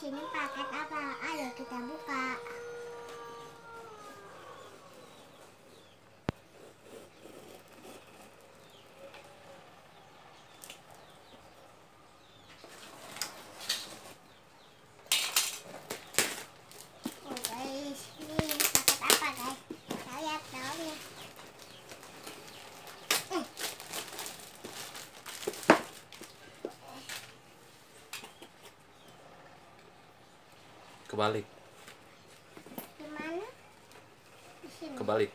sini paket apa? Ayo kita buka. Oh guys, ini paket apa guys? Kita lihat dalamnya. Kebalik. Gimana? Di sini. Kebalik.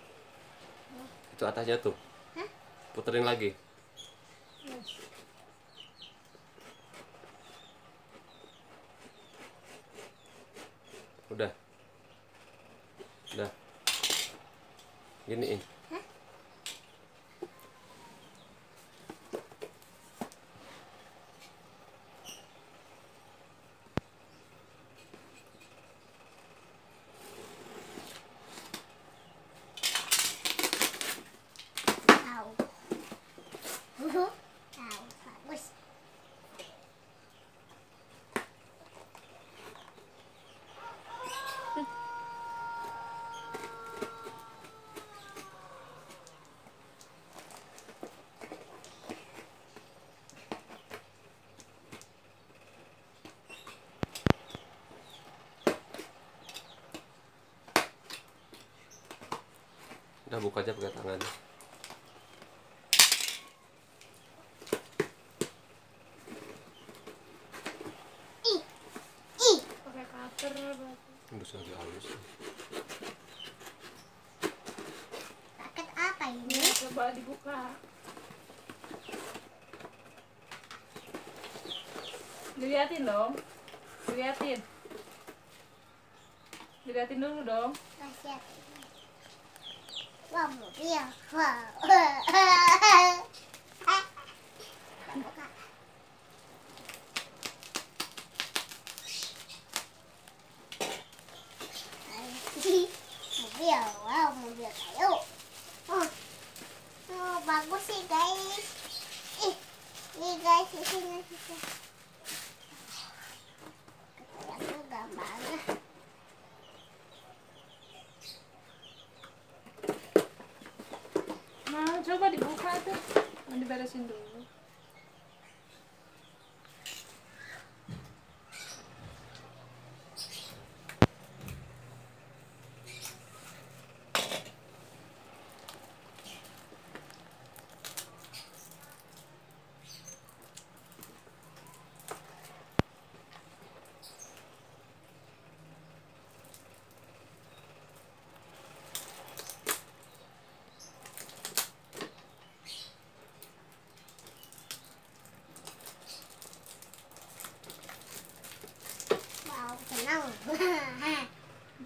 Itu atasnya tuh. Hah? Puterin lagi. Yes. Udah. Udah. Giniin. Hah? Tahu. Tahu, bagus. Udah buka aja pakai tangan. Ih, ih. Pakai cutter berarti. Terus lagi halus. Paket apa ini? Coba dibuka. Diliatin dong. Diliatin. Diliatin dulu dong. Lihat. Wah, mobil. Wow. Buka. Mobil, wow, mobil kayu. Oh, bagus sih guys. Nih guys, di sini. Kayaknya gambarnya. Nah, coba dibuka tuh. Mau diberesin dulu. Wow, senang.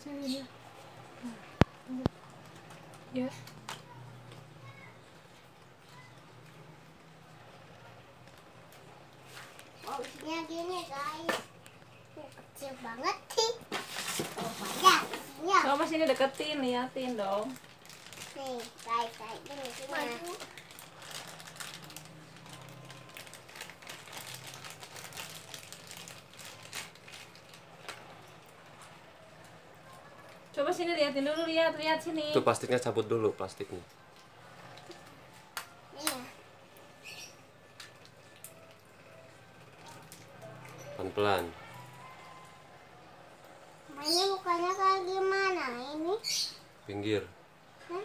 Sini ya. Ya. Wow, isinya gini guys. Kecil banget sih. Oh, banyak isinya. Coba sini deketin, liatin dong. Nih, guys, kayak gini isinya. Coba sini liatin dulu, lihat sini. Itu plastiknya cabut dulu plastiknya. Nih, Pelan-pelan. ini mukanya kayak gimana ini? Pinggir. Hah?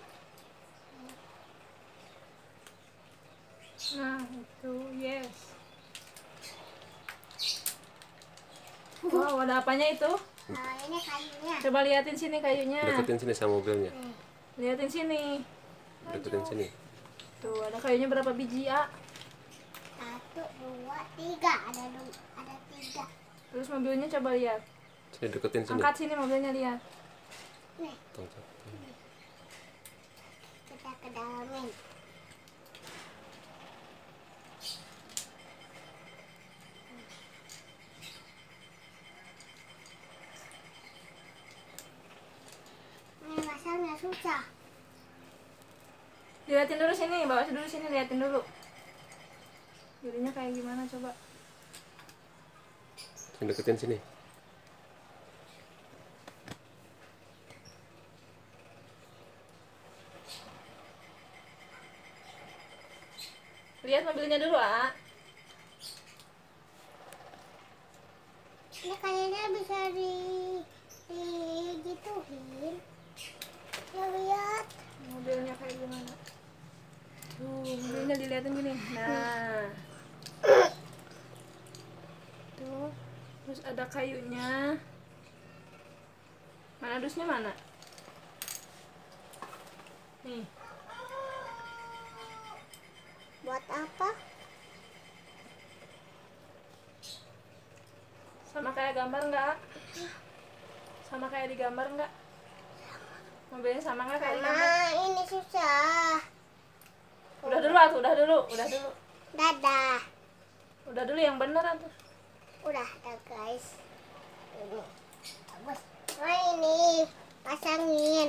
Nah, itu, yes. Wow, ada apanya itu? Nah, ini kayunya. Coba liatin sini kayunya. Deketin sini sama mobilnya. Nih, Liatin sini. Deketin sini. Tuh, ada kayunya berapa biji, A? 1, 2, 3. Ada 3. Terus mobilnya coba lihat. Sini deketin sini. Angkat sini mobilnya, lihat. Nih, Tong, tong. kita ke dalamin. Ini masangnya susah. Liatin dulu sini, bawa dulu sini, liatin dulu. Jadinya kayak gimana coba. Sini deketin sini. mobilnya dulu, ah. Ini kayaknya bisa digituin. Ya lihat. Mobilnya kayak gimana? Tuh, mobilnya dilihatin gini. Nah. Tuh. Terus ada kayunya. Mana dusnya mana? Nih. Buat apa? Sama kayak gambar nggak? Sama kayak di gambar nggak? Mobilnya sama nggak kayak di gambar? Nah, ini susah. Udah dulu atuh, udah dulu. Dadah. Udah dulu yang bener atuh. Udah dah guys. Ini. Bagus. Nah ini pasangin.